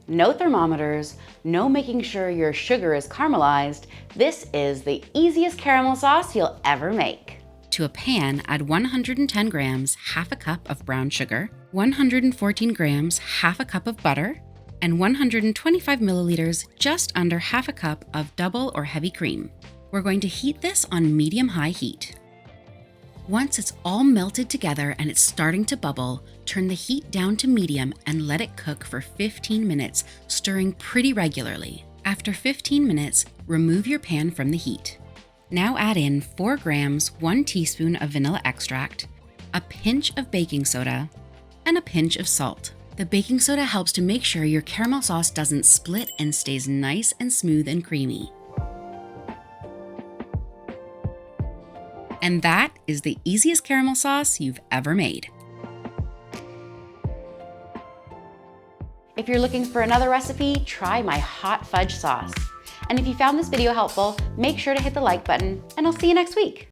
no thermometers, no making sure your sugar is caramelized, this is the easiest caramel sauce you'll ever make. To a pan, add 110 grams, half a cup of brown sugar, 114 grams, half a cup of butter, and 125 milliliters, just under half a cup of double or heavy cream. We're going to heat this on medium-high heat. Once it's all melted together and it's starting to bubble, turn the heat down to medium and let it cook for 15 minutes, stirring pretty regularly. After 15 minutes, remove your pan from the heat. Now add in 4 grams, 1 teaspoon of vanilla extract, a pinch of baking soda, and a pinch of salt. The baking soda helps to make sure your caramel sauce doesn't split and stays nice and smooth and creamy. And that is the easiest caramel sauce you've ever made. If you're looking for another recipe, try my hot fudge sauce. And if you found this video helpful, make sure to hit the like button, and I'll see you next week.